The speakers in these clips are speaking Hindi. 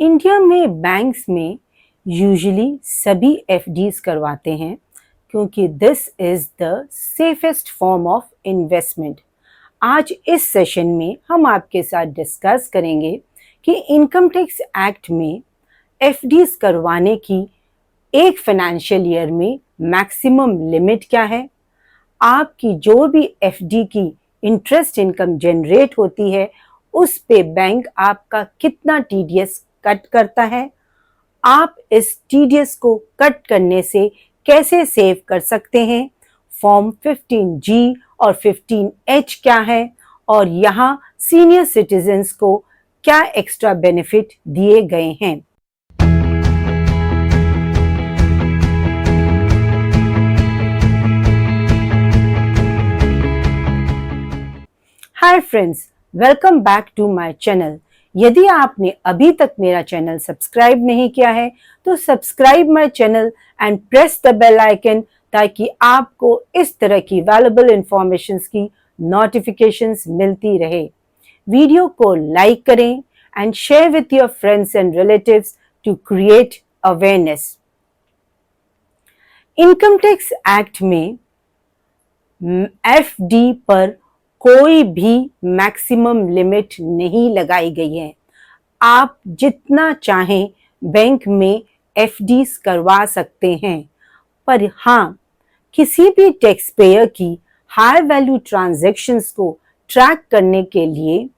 इंडिया में बैंक्स में यूजुअली सभी एफडीज करवाते हैं क्योंकि this is the safest form of investment. आज इस सेशन में हम आपके साथ डिस्कस करेंगे कि इनकम टैक्स एक्ट में एफडीज करवाने की एक फाइनेंशियल ईयर में मैक्सिमम लिमिट क्या है, आपकी जो भी एफडी की इंटरेस्ट इनकम जनरेट होती है उस पे बैंक आपका कितना टीडीएस कट करता है, आप इस टीडीएस को कट करने से कैसे सेव कर सकते हैं, फॉर्म 15G और 15H क्या है और यहाँ सीनियर सिटीजन्स को क्या एक्स्ट्रा बेनिफिट दिए गए हैं। Hi friends, welcome back to my channel. यदि आपने अभी तक मेरा चैनल सब्सक्राइब नहीं किया है तो subscribe my channel and press the bell icon ताकि आपको इस तरह की वैल्यूएबल इंफॉर्मेशंस की नोटिफिकेशंस मिलती रहे। वीडियो को लाइक करें and share with your friends and relatives to create awareness. Income tax act में एफडी पर कोई भी मैक्सिमम लिमिट नहीं लगाई गई है। आप जितना चाहें बैंक में एफडीज करवा सकते हैं, पर हाँ, किसी भी टैक्स पेयर की हाई वैल्यू ट्रांजैक्शंस को ट्रैक करने के लिए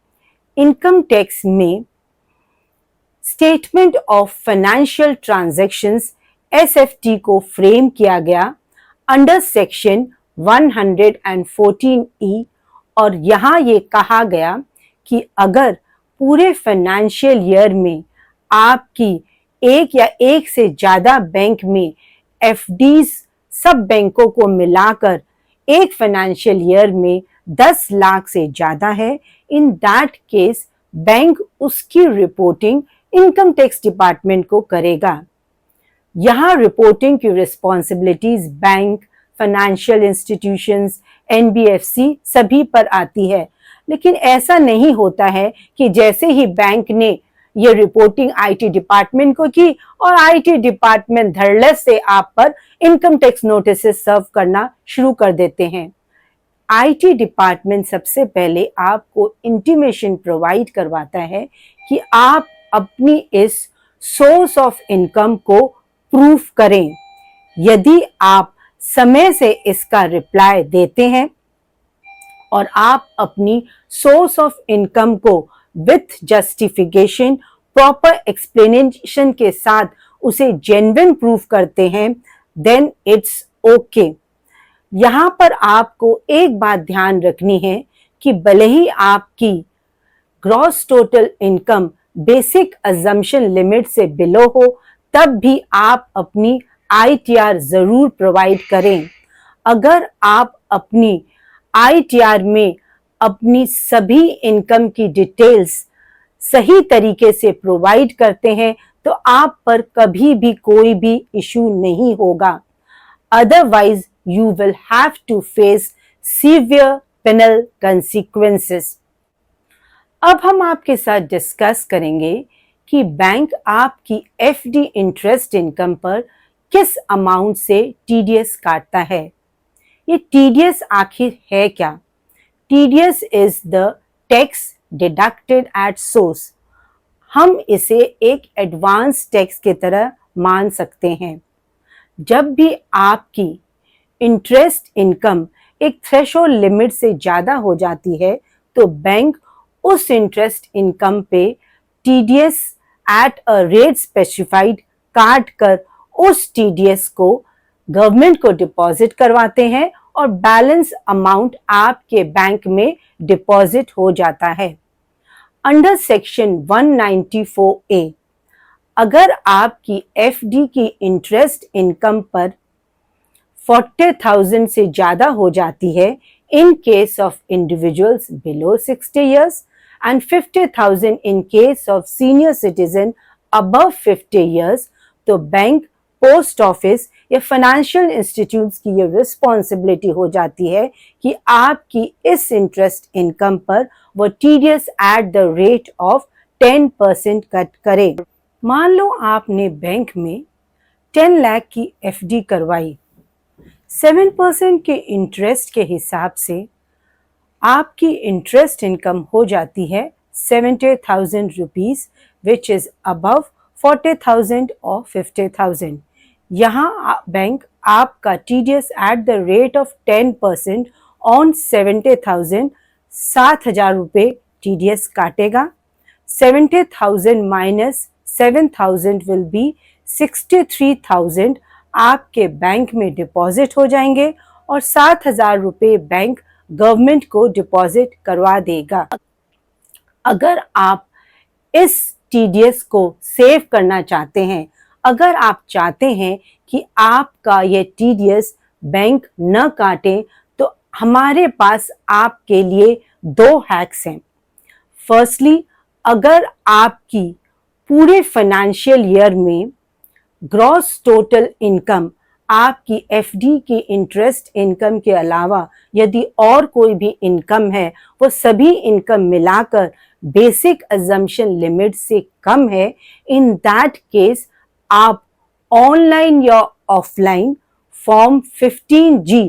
इनकम टैक्स में statement of financial transactions SFT को फ्रेम किया गया अंडर सेक्शन 114E और यहाँ ये कहा गया कि अगर पूरे फाइनेंशियल ईयर में आपकी एक या एक से ज़्यादा बैंक में एफडीज सब बैंकों को मिलाकर एक फाइनेंशियल ईयर में 10 लाख से ज़्यादा है, इन दैट केस बैंक उसकी रिपोर्टिंग इनकम टैक्स डिपार्टमेंट को करेगा। यहाँ रिपोर्टिंग की responsibilities bank, financial institutions, NBFC सभी पर आती है, लेकिन ऐसा नहीं होता है कि जैसे ही बैंक ने ये रिपोर्टिंग आईटी डिपार्टमेंट को की और आईटी डिपार्टमेंट धड़ल्ले से आप पर इनकम टैक्स नोटिस सर्व करना शुरू कर देते हैं। आईटी डिपार्टमेंट सबसे पहले आपको इंटीमेशन प्रोवाइड करवाता है कि आप अपनी इस सोर्स ऑफ इनकम को प्रूफ करें। यदि आप समय से इसका रिप्लाई देते हैं और आप अपनी सोर्स ऑफ इनकम को विथ जस्टिफिकेशन, प्रॉपर एक्सप्लेनेशन के साथ उसे जेन्युइन प्रूफ करते हैं, देन इट्स ओके। यहाँ पर आपको एक बात ध्यान रखनी है कि भले ही आपकी gross total income basic assumption limit से बिलो हो, तब भी आप अपनी आईटीआर जरूर प्रोवाइड करें। अगर आप अपनी आईटीआर में अपनी सभी इनकम की डिटेल्स सही तरीके से प्रोवाइड करते हैं तो आप पर कभी भी कोई भी इशू नहीं होगा। Otherwise you will have to face severe penal consequences. अब हम आपके साथ डिस्कस करेंगे कि बैंक आपकी एफडी इंटरेस्ट इनकम पर किस अमाउंट से टीडीएस काटता है। ये टीडीएस आखिर है क्या? TDS is the tax deducted at source. हम इसे एक एडवांस टैक्स की तरह मान सकते हैं। जब भी आपकी इंटरेस्ट इनकम एक थ्रेशोल्ड लिमिट से ज़्यादा हो जाती है तो बैंक उस इंटरेस्ट इनकम पे TDS at a rate specified काट कर उस टीडीएस को गवर्नमेंट को डिपॉजिट करवाते हैं और बैलेंस अमाउंट आपके बैंक में डिपॉजिट हो जाता है। अंडर सेक्शन 194A अगर आपकी एफडी की इंटरेस्ट इनकम पर 40,000 से ज़्यादा हो जाती है in case of individuals below 60 years and 50,000 in case of senior citizen above 50 years, तो बैंक, पोस्ट ऑफिस या फाइनेंशियल इंस्टीट्यूट्स की ये रिस्पॉन्सिबिलिटी हो जाती है कि आपकी इस इंटरेस्ट इनकम पर वो TDS at the rate of 10% cut करे। मान लो आपने बैंक में 10 लाख की एफडी करवाई। 7% के इंटरेस्ट के हिसाब से आपकी इंटरेस्ट इनकम हो जाती है 70,000 रुपीज, विच इज अबव 40,000 और 50,000। यहाँ बैंक आपका TDS at the rate of 10% on 70,000 7,000 रुपये TDS काटेगा। 70,000 माइनस 7,000 विल बी 63,000 आपके बैंक में डिपॉजिट हो जाएंगे और 7,000 रुपये बैंक गवर्नमेंट को डिपॉजिट करवा देगा। अगर आप इस TDS को सेव करना चाहते हैं, अगर आप चाहते हैं कि आपका ये TDS बैंक न काटे, तो हमारे पास आपके लिए 2 हैक्स हैं। फर्स्टली, अगर आपकी पूरे फाइनेंशियल ईयर में ग्रॉस टोटल इनकम आपकी एफडी की इंटरेस्ट इनकम के अलावा यदि और कोई भी इनकम है, वो सभी इनकम मिलाकर बेसिक अजम्पशन लिमिट से कम है, इन दैट केस आप ऑनलाइन या offline form 15G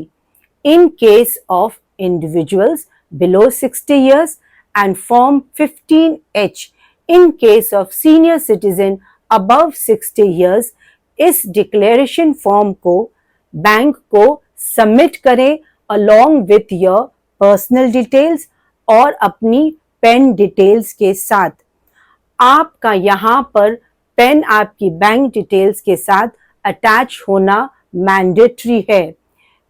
in case of individuals below 60 years and form 15H in case of senior citizen above 60 years, इस डिक्लेरेशन फॉर्म को बैंक को सबमिट करें along with your personal details और अपनी पेन डिटेल्स के साथ। आपका यहाँ पर पेन आपकी बैंक डिटेल्स के साथ अटैच होना मैंडेटरी है।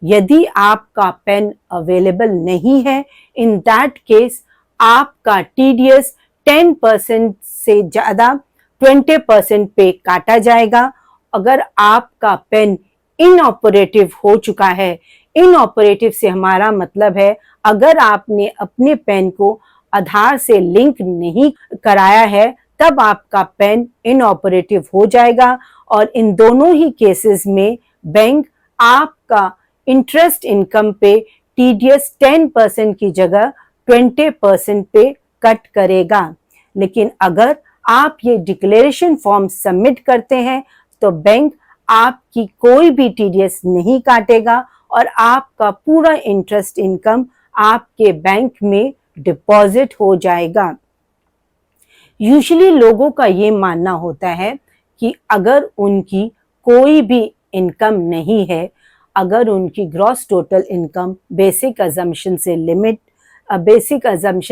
यदि आपका पेन अवेलेबल नहीं है, इन दैट केस आपका TDS 10% से ज़्यादा 20% पे काटा जाएगा। अगर आपका पेन इनऑपरेटिव हो चुका है, इनऑपरेटिव से हमारा मतलब है अगर आपने अपने पेन को आधार से लिंक नहीं कराया है, तब आपका पेन इनऑपरेटिव हो जाएगा और इन दोनों ही केसेस में बैंक आपका इंटरेस्ट इनकम पे TDS 10% की जगह 20% पे कट करेगा। लेकिन अगर आप ये डिक्लेरेशन फॉर्म सबमिट करते हैं तो बैंक आपकी कोई भी TDS नहीं काटेगा और आपका पूरा इंटरेस्ट इनकम आपके बैंक में डिपॉजिट हो जाएगा। यूजुअली लोगों का ये मानना होता है कि अगर उनकी कोई भी इनकम नहीं है, अगर उनकी gross total income basic assumption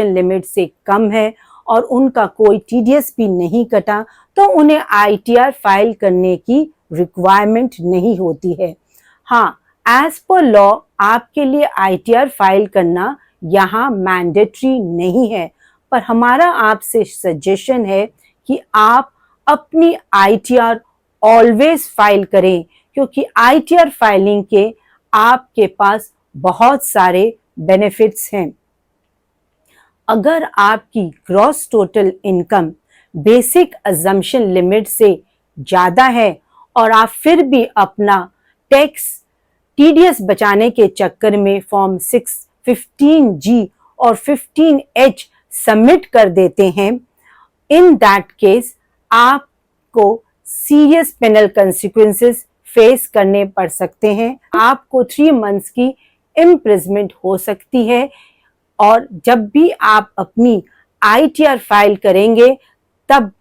limit से कम है और उनका कोई TDS भी नहीं कटा, तो उन्हें ITR फाइल करने की रिक्वायरमेंट नहीं होती है। हाँ, एज पर लॉ आपके लिए ITR फाइल करना यहाँ मैंडेटरी नहीं है, पर हमारा आपसे सजेशन है कि आप अपनी ITR ऑलवेज फाइल करें, क्योंकि ITR फाइलिंग के आपके पास बहुत सारे बेनिफिट्स हैं। अगर आपकी gross total income basic assumption limit से ज़्यादा है और आप फिर भी अपना टैक्स TDS बचाने के चक्कर में फॉर्म 15G और 15H सबमिट कर देते हैं, इन दैट केस आपको सीरियस पेनल कंसिक्वेंसेस फेस करने पड़ सकते हैं। आपको 3 मंथ्स की इम्प्रिजमेंट हो सकती है और जब भी आप अपनी ITR फाइल करेंगे तब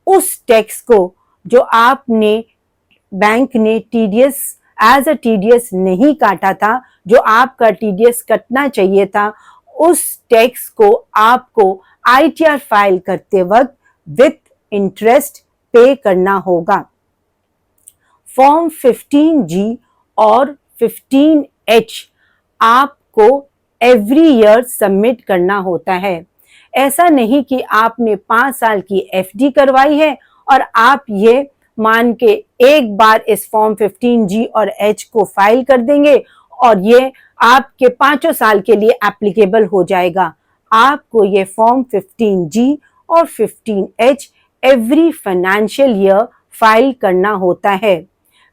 उस टैक्स को जो आपने बैंक ने TDS एज अ TDS नहीं काटा था, जो आपका TDS कटना चाहिए था, उस टैक्स को आपको ITR फाइल करते वक्त विथ इंटरेस्ट पे करना होगा। फॉर्म 15G और 15H आपको एवरी ईयर सबमिट करना होता है। ऐसा नहीं कि आपने 5 साल की FD करवाई है और आप ये मान के एक बार इस फॉर्म 15G और H को फाइल कर देंगे और ये आपके 5 साल के लिए एप्लीकेबल हो जाएगा। आपको ये फॉर्म 15G और 15H every financial year file करना होता है।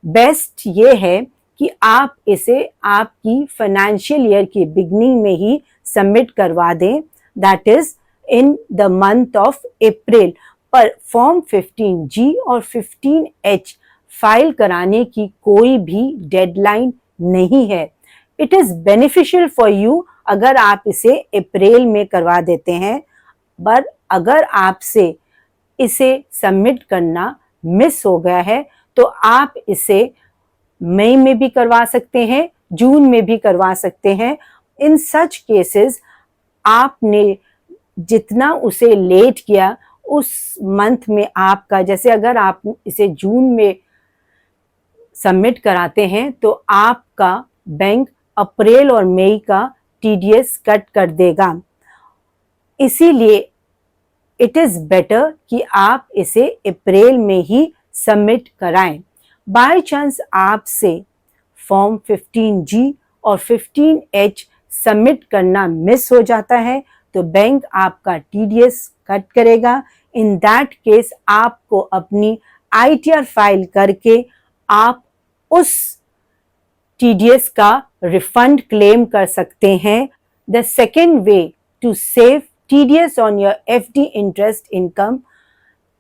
बेस्ट ये है कि आप इसे आपकी फाइनेंशियल ईयर की बिगनिंग में ही सबमिट करवा दें, that is in the month of April. पर फॉर्म 15G और 15H फाइल कराने की कोई भी डेडलाइन नहीं है। It is beneficial for you अगर आप इसे अप्रैल में करवा देते हैं, पर अगर आपसे इसे सबमिट करना मिस हो गया है तो आप इसे मई में भी करवा सकते हैं, जून में भी करवा सकते हैं। इन सच केसेस आपने जितना उसे लेट किया उस मंथ में आपका, जैसे अगर आप इसे जून में सबमिट कराते हैं तो आपका बैंक अप्रैल और मई का टीडीएस कट कर देगा। इसीलिए इट इज़ बेटर कि आप इसे अप्रैल में ही सबमिट कराएं। बाय चांस आपसे फॉर्म 15G और 15H सबमिट करना मिस हो जाता है तो बैंक आपका टीडीएस कट करेगा। इन दैट केस आपको अपनी आईटीआर फाइल करके आप उस टीडीएस का रिफंड क्लेम कर सकते हैं। The second way to save TDS on your FD interest income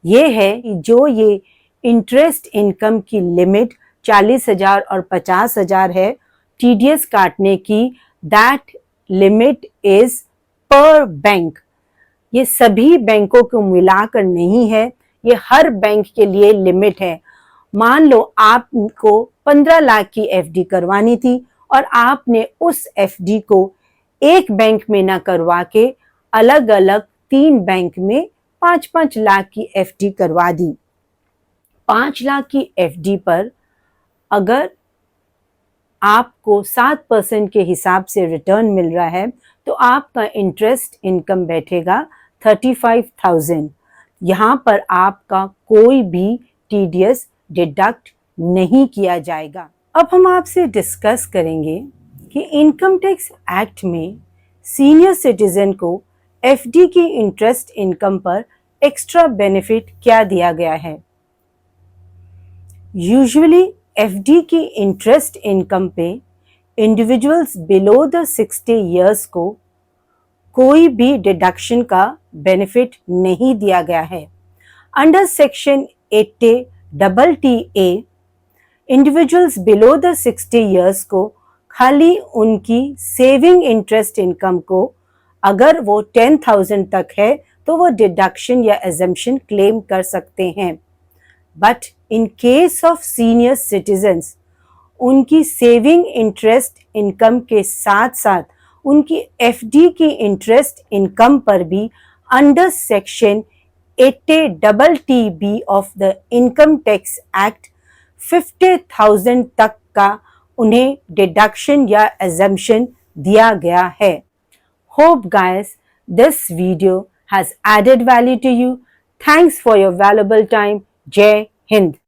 ये है कि जो ये इंटरेस्ट इनकम की लिमिट 40,000 और 50,000 है टीडीएस काटने की, दैट लिमिट इज पर बैंक। ये सभी बैंकों को मिलाकर नहीं है, ये हर बैंक के लिए लिमिट है। मान लो आपको 15 लाख की एफडी करवानी थी और आपने उस एफडी को एक बैंक में ना करवा के अलग अलग 3 बैंक में 5-5 लाख की एफडी करवा दी। 5 लाख की एफडी पर अगर आपको 7% के हिसाब से रिटर्न मिल रहा है तो आपका इंटरेस्ट इनकम बैठेगा 35,000। यहाँ पर आपका कोई भी टीडीएस डिडक्ट नहीं किया जाएगा। अब हम आपसे डिस्कस करेंगे कि इनकम टैक्स एक्ट में सीनियर सिटीजन को एफडी की इंटरेस्ट इनकम पर एक्स्ट्रा बेनिफिट क्या दिया गया है। यूजुअली एफडी की इंटरेस्ट इनकम पे इंडिविजुअल्स बिलो द 60 इयर्स को कोई भी डिडक्शन का बेनिफिट नहीं दिया गया है। Under section 80TTA individuals below the 60 years को खाली उनकी सेविंग इंटरेस्ट इनकम को अगर वो 10,000 तक है तो वो डिडक्शन या एजम्पशन क्लेम कर सकते हैं। But in case of senior citizens उनकी सेविंग इंटरेस्ट इनकम के साथ साथ उनकी एफडी की इंटरेस्ट इनकम पर भी under section 80TB of the income tax act 50,000 तक का उन्हें डिडक्शन या एजम्पशन दिया गया है। Hope guys this video has added value to you. Thanks for your valuable time. Jai Hind.